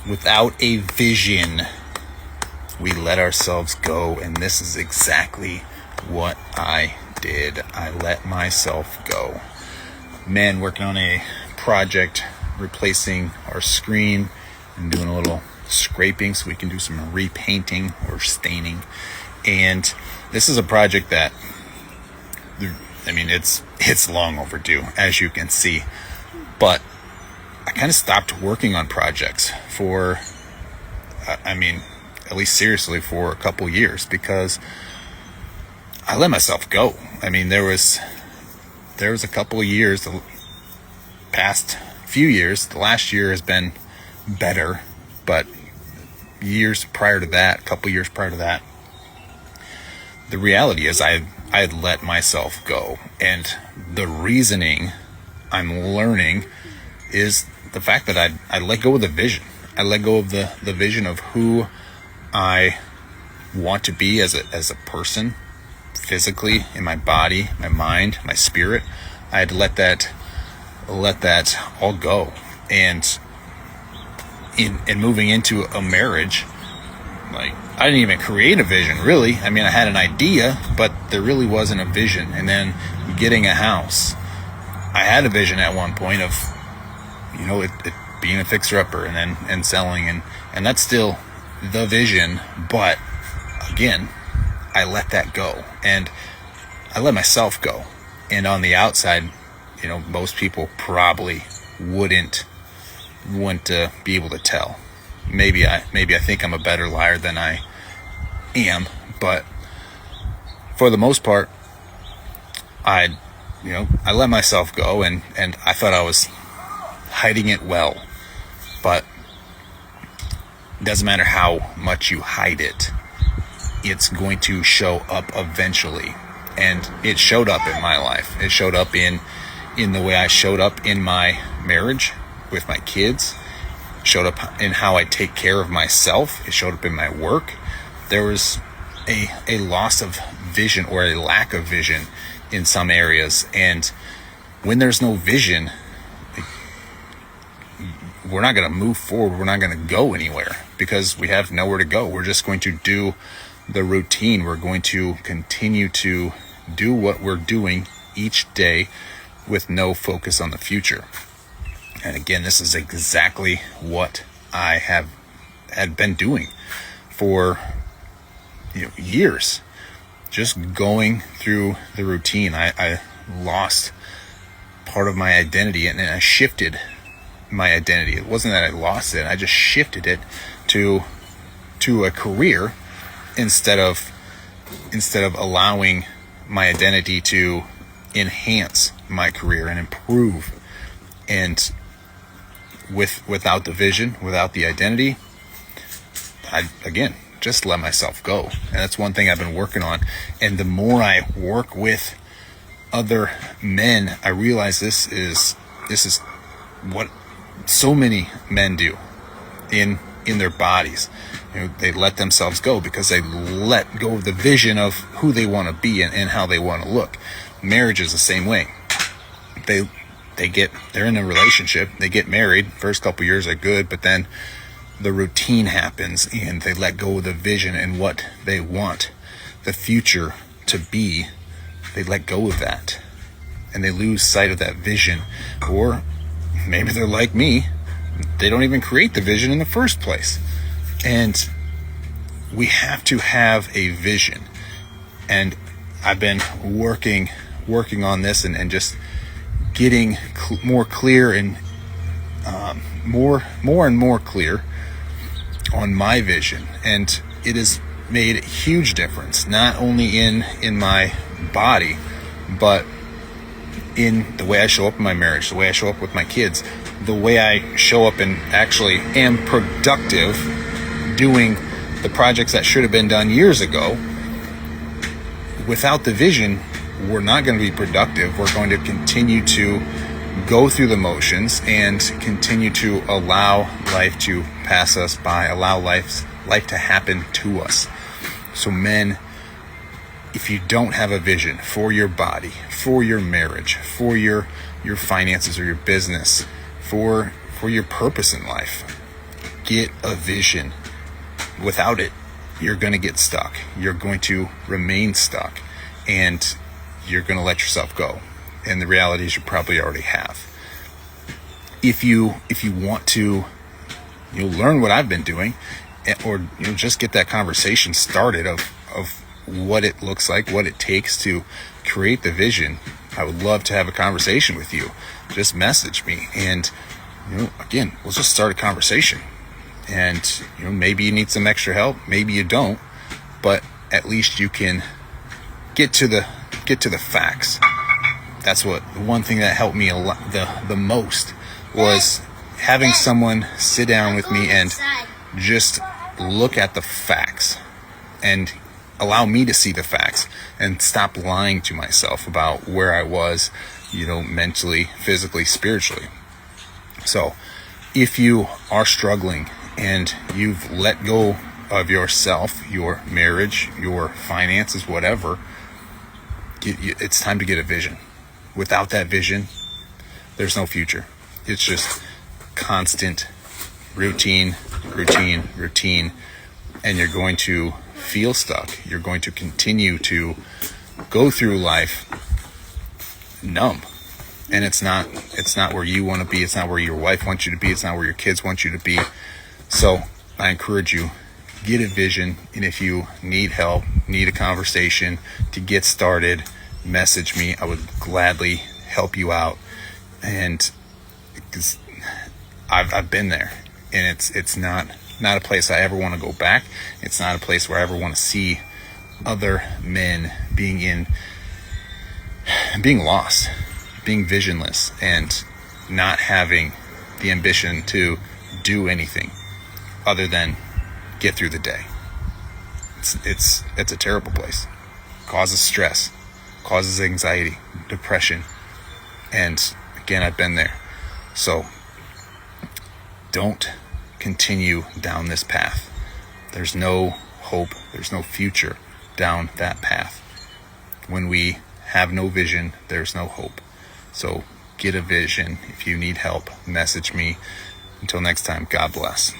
Without a vision, we let ourselves go, and this is exactly what I did. I let myself go. Man, working on a project, replacing our screen and doing a little scraping so we can do some repainting or staining. And this is a project that, I mean, it's long overdue, as you can see. But I kind of stopped working on projects for, at least seriously, for a couple years, because I let myself go. I mean, there was a couple of years, the past few years, the last year has been better, but years prior to that, a couple years prior to that, the reality is I had let myself go. And the reasoning I'm learning is the fact that I let go of the vision. I let go of the vision of who I want to be as a person, physically, in my body, my mind, my spirit. I had to let that all go. And in moving into a marriage, like, I didn't even create a vision, really. I mean, I had an idea, but there really wasn't a vision. And then getting a house, I had a vision at one point of, it being a fixer-upper and selling, and that's still the vision. But again, I let that go, and I let myself go. And on the outside, most people probably wouldn't be able to tell. Maybe I think I'm a better liar than I am, but for the most part, I let myself go, and I thought I was hiding it well. But it doesn't matter how much you hide it, it's going to show up eventually. And it showed up in my life. It showed up in the way I showed up in my marriage with my kids. It showed up in how I take care of myself. It showed up in my work. There was a loss of vision, or a lack of vision, in some areas. And when there's no vision, we're not going to move forward. We're not going to go anywhere, because we have nowhere to go. We're just going to do the routine. We're going to continue to do what we're doing each day with no focus on the future. And again, this is exactly what I had been doing for years, just going through the routine. I lost part of my identity, and I shifted my identity. It wasn't that I lost it, I just shifted it to a career instead of allowing my identity to enhance my career and improve. And without the vision, without the identity, I again just let myself go. And that's one thing I've been working on. And the more I work with other men, I realize this is what so many men do in their bodies. They let themselves go because they let go of the vision of who they want to be and how they want to look. Marriage is the same way. They're in a relationship, they get married, first couple years are good, but then the routine happens and they let go of the vision and what they want the future to be. They let go of that and they lose sight of that vision. Or maybe they're like me, they don't even create the vision in the first place. And we have to have a vision. And I've been working on this and just getting more clear and more and more clear on my vision. And it has made a huge difference, not only in my body, but in the way I show up in my marriage, the way I show up with my kids, the way I show up and actually am productive doing the projects that should have been done years ago. Without the vision, we're not going to be productive. We're going to continue to go through the motions and continue to allow life to pass us by, allow life to happen to us. So men, if you don't have a vision for your body, for your marriage, for your finances or your business, for your purpose in life, get a vision. Without it, you're going to get stuck. You're going to remain stuck, and you're going to let yourself go. And the reality is you probably already have. If you want to, learn what I've been doing, or just get that conversation started of what it looks like, what it takes to create the vision, I would love to have a conversation with you. Just message me, and again, we'll just start a conversation. And maybe you need some extra help, maybe you don't, but at least you can get to the facts. That's what the one thing that helped me a lot, the most, was having someone sit down with me and just look at the facts and allow me to see the facts and stop lying to myself about where I was, mentally, physically, spiritually. So if you are struggling and you've let go of yourself, your marriage, your finances, whatever, it's time to get a vision. Without that vision, there's no future. It's just constant routine, and you're going to feel stuck. You're going to continue to go through life numb. And it's not where you want to be. It's not where your wife wants you to be. It's not where your kids want you to be. So I encourage you, get a vision. And if you need help, need a conversation to get started, message me. I would gladly help you out. And because I've been there, and it's not a place I ever want to go back. It's not a place where I ever want to see other men being lost, being visionless, and not having the ambition to do anything other than get through the day. It's a terrible place. Causes stress, causes anxiety, depression, and again, I've been there. So don't continue down this path. There's no hope, there's no future down that path. When we have no vision, there's no hope. So get a vision. If you need help, message me. Until next time, God bless.